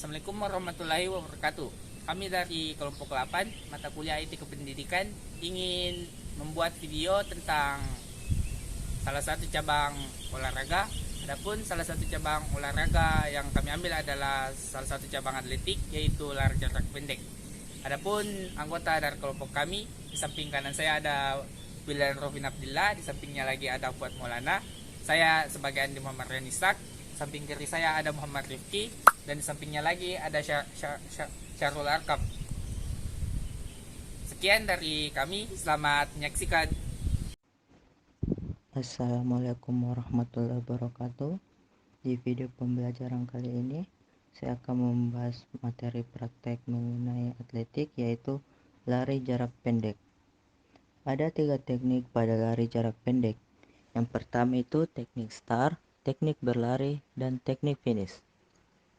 Assalamualaikum warahmatullahi wabarakatuh. Kami dari kelompok 8 mata kuliah IT Kependidikan ingin membuat video tentang salah satu cabang olahraga. Adapun salah satu cabang olahraga yang kami ambil adalah salah satu cabang atletik, yaitu lari jarak pendek. Adapun anggota dari kelompok kami, di samping kanan saya ada William Rovin Abdillah, di sampingnya lagi ada Fuad Maulana. Saya sebagai Andi Muhammad Renisak, samping kiri saya ada Muhammad Rifki, dan di sampingnya lagi ada Syarul Arkam. Sekian dari kami, selamat menyaksikan. Assalamualaikum warahmatullahi wabarakatuh. Di video pembelajaran kali ini, saya akan membahas materi praktek mengenai atletik, yaitu lari jarak pendek. Ada 3 teknik pada lari jarak pendek. Yang pertama itu teknik start, teknik berlari, dan teknik finish.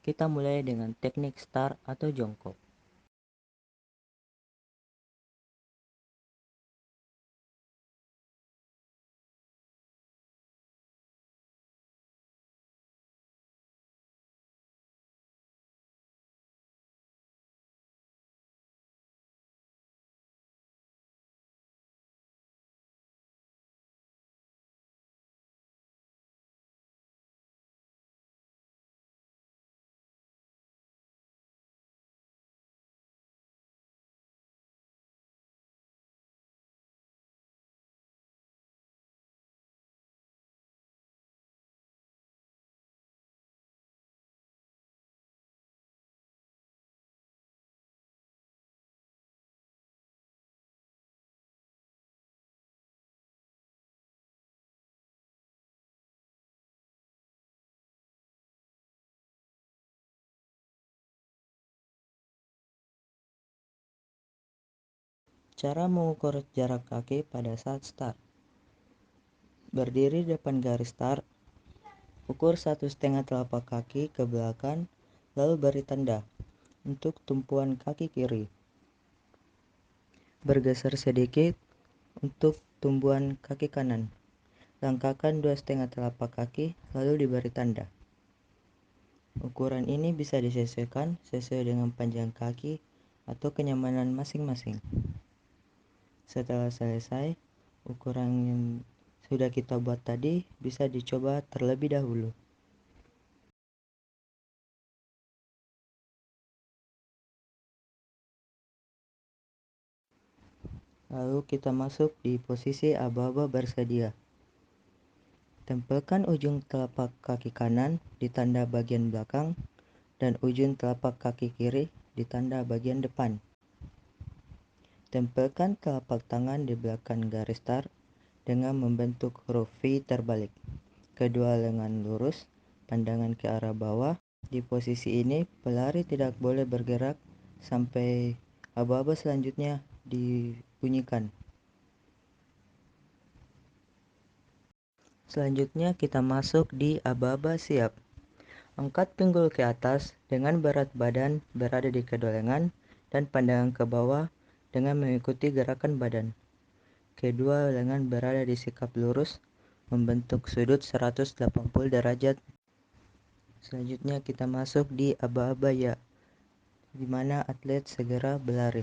Kita mulai dengan teknik start atau jongkok. Cara mengukur jarak kaki pada saat start. Berdiri depan garis start, ukur 1,5 telapak kaki ke belakang, lalu beri tanda untuk tumpuan kaki kiri. Bergeser sedikit untuk tumbuhan kaki kanan. Langkahkan 2,5 telapak kaki, lalu diberi tanda. Ukuran ini bisa disesuaikan sesuai dengan panjang kaki atau kenyamanan masing-masing. Setelah selesai, ukuran yang sudah kita buat tadi bisa dicoba terlebih dahulu. Lalu kita masuk di posisi aba-aba bersedia. Tempelkan ujung telapak kaki kanan di tanda bagian belakang dan ujung telapak kaki kiri di tanda bagian depan. Tempelkan telapak tangan di belakang garis start dengan membentuk huruf V terbalik. Kedua lengan lurus, pandangan ke arah bawah. Di posisi ini, pelari tidak boleh bergerak sampai aba-aba selanjutnya dibunyikan. Selanjutnya kita masuk di aba-aba siap. Angkat pinggul ke atas dengan berat badan berada di kedua lengan dan pandangan ke bawah dengan mengikuti gerakan badan. Kedua lengan berada di sikap lurus membentuk sudut 180 derajat. Selanjutnya kita masuk di aba-aba ya, di mana atlet segera berlari.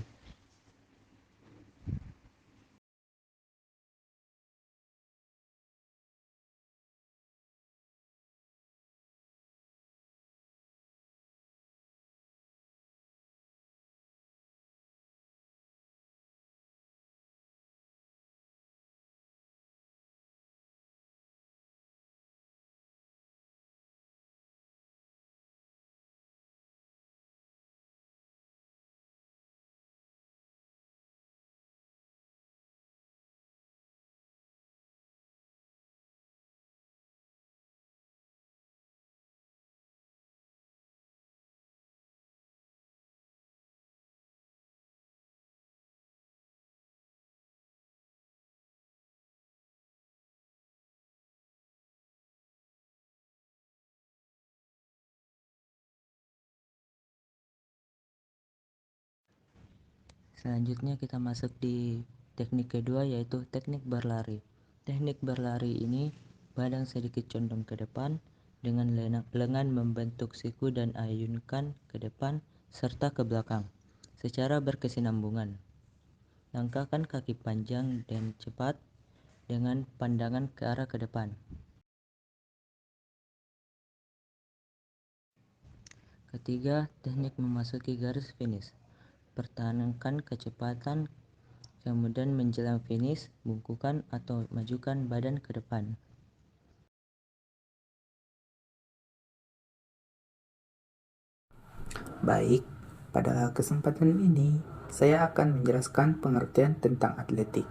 Selanjutnya kita masuk di teknik kedua, yaitu teknik berlari. Teknik berlari ini badan sedikit condong ke depan dengan lengan membentuk siku dan ayunkan ke depan serta ke belakang secara berkesinambungan. Langkahkan kaki panjang dan cepat dengan pandangan ke arah ke depan. Ketiga, teknik memasuki garis finish. Pertahankan kecepatan, kemudian menjelang finish, bungkukan atau majukan badan ke depan. Baik, pada kesempatan ini saya akan menjelaskan pengertian tentang atletik.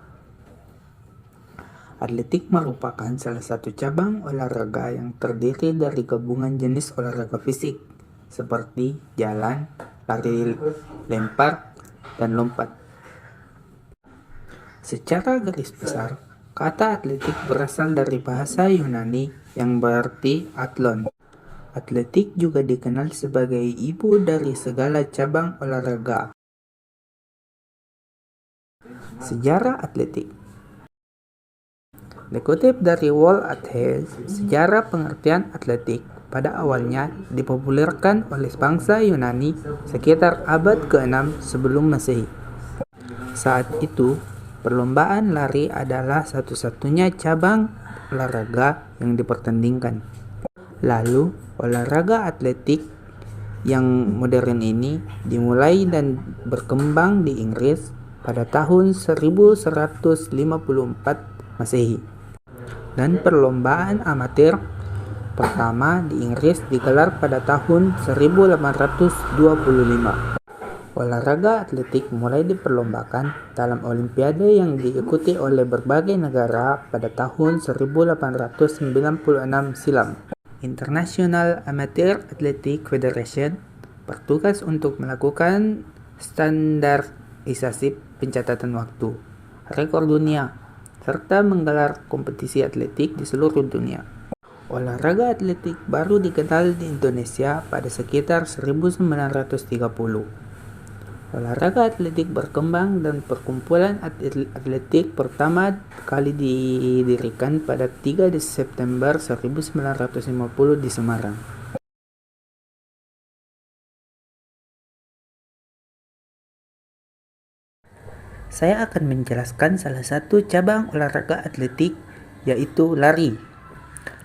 Atletik merupakan salah satu cabang olahraga yang terdiri dari gabungan jenis olahraga fisik seperti jalan, lari, lempar, dan lompat. Secara garis besar, kata atletik berasal dari bahasa Yunani yang berarti athlon. Atletik juga dikenal sebagai ibu dari segala cabang olahraga. Sejarah atletik. Dikutip dari World Athletics, sejarah pengertian atletik pada awalnya dipopulerkan oleh bangsa Yunani sekitar abad ke-6 sebelum Masehi. Saat itu, perlombaan lari adalah satu-satunya cabang olahraga yang dipertandingkan. Lalu, olahraga atletik yang modern ini dimulai dan berkembang di Inggris pada tahun 1154 Masehi. Dan perlombaan amatir pertama di Inggris digelar pada tahun 1825. Olahraga atletik mulai diperlombakan dalam olimpiade yang diikuti oleh berbagai negara pada tahun 1896 silam. International Amateur Athletic Federation bertugas untuk melakukan standarisasi pencatatan waktu, rekor dunia, serta menggelar kompetisi atletik di seluruh dunia. Olahraga atletik baru dikenal di Indonesia pada sekitar 1930. Olahraga atletik berkembang dan perkumpulan atletik pertama kali didirikan pada 3 September 1950 di Semarang. Saya akan menjelaskan salah satu cabang olahraga atletik, yaitu lari.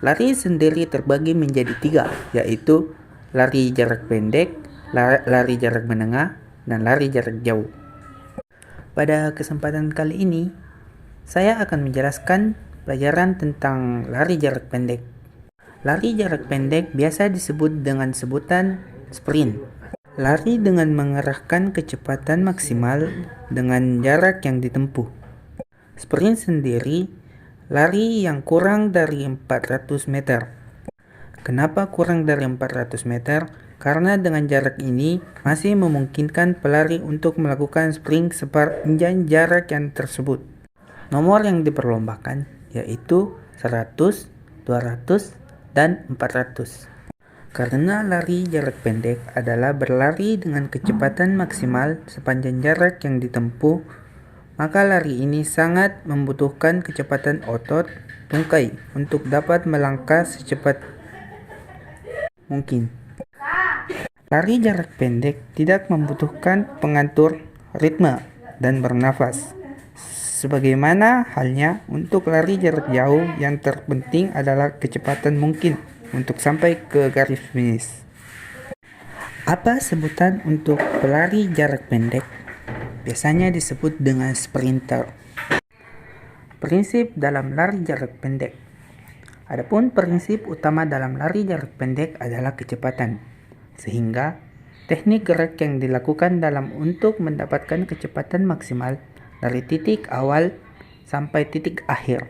Lari sendiri terbagi menjadi 3, yaitu lari jarak pendek, lari jarak menengah, dan lari jarak jauh. Pada kesempatan kali ini, saya akan menjelaskan pelajaran tentang lari jarak pendek. Lari jarak pendek biasa disebut dengan sebutan sprint. Lari dengan mengerahkan kecepatan maksimal dengan jarak yang ditempuh. Sprint sendiri, lari yang kurang dari 400 meter. Kenapa kurang dari 400 meter? Karena dengan jarak ini masih memungkinkan pelari untuk melakukan sprint sepanjang jarak yang tersebut. Nomor yang diperlombakan yaitu 100, 200, dan 400. Karena lari jarak pendek adalah berlari dengan kecepatan maksimal sepanjang jarak yang ditempuh, maka lari ini sangat membutuhkan kecepatan otot tungkai untuk dapat melangkah secepat mungkin. Lari jarak pendek tidak membutuhkan pengatur ritme dan bernafas. Sebagaimana halnya untuk lari jarak jauh, yang terpenting adalah kecepatan mungkin untuk sampai ke garis finish. Apa sebutan untuk pelari jarak pendek? Biasanya disebut dengan sprinter. Prinsip dalam lari jarak pendek. Adapun prinsip utama dalam lari jarak pendek adalah kecepatan. Sehingga teknik gerak yang dilakukan dalam untuk mendapatkan kecepatan maksimal dari titik awal sampai titik akhir.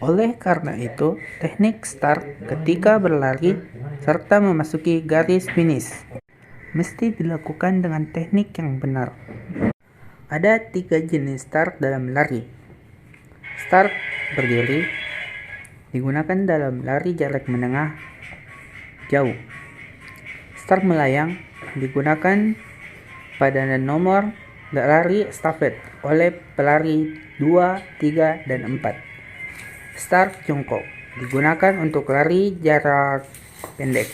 Oleh karena itu, teknik start ketika berlari serta memasuki garis finish mesti dilakukan dengan teknik yang benar. Ada 3 jenis start dalam lari. Start berdiri digunakan dalam lari jarak menengah jauh. Start melayang digunakan pada nomor lari estafet oleh pelari 2, 3, dan 4. Start jongkok digunakan untuk lari jarak pendek.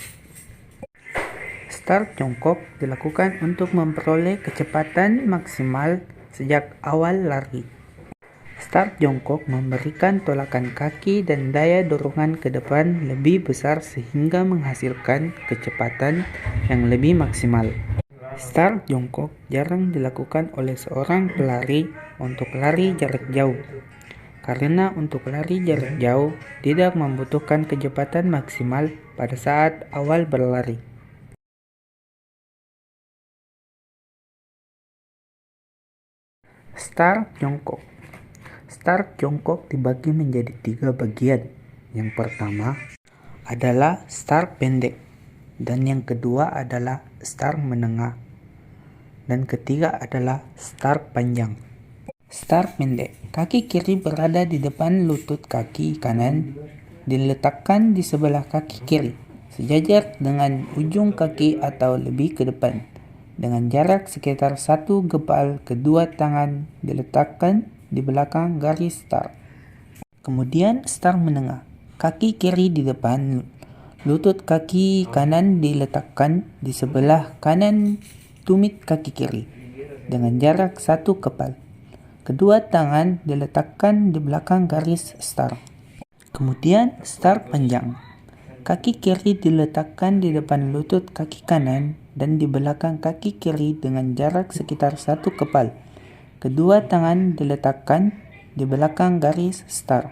Start jongkok dilakukan untuk memperoleh kecepatan maksimal sejak awal lari. Start jongkok memberikan tolakan kaki dan daya dorongan ke depan lebih besar sehingga menghasilkan kecepatan yang lebih maksimal. Start jongkok jarang dilakukan oleh seorang pelari untuk lari jarak jauh, karena untuk lari jarak jauh tidak membutuhkan kecepatan maksimal pada saat awal berlari. Start jongkok. Start jongkok dibagi menjadi 3 bagian. Yang pertama adalah start pendek, dan yang kedua adalah start menengah, dan ketiga adalah start panjang. Start pendek, kaki kiri berada di depan lutut kaki kanan, diletakkan di sebelah kaki kiri, sejajar dengan ujung kaki atau lebih ke depan, dengan jarak sekitar 1 gepal. Kedua tangan diletakkan di belakang garis start. Kemudian start menengah, kaki kiri di depan lutut kaki kanan diletakkan di sebelah kanan tumit kaki kiri dengan jarak 1 kepal. Kedua tangan diletakkan di belakang garis start. Kemudian start panjang, kaki kiri diletakkan di depan lutut kaki kanan dan di belakang kaki kiri dengan jarak sekitar 1 kepal. Kedua tangan diletakkan di belakang garis start.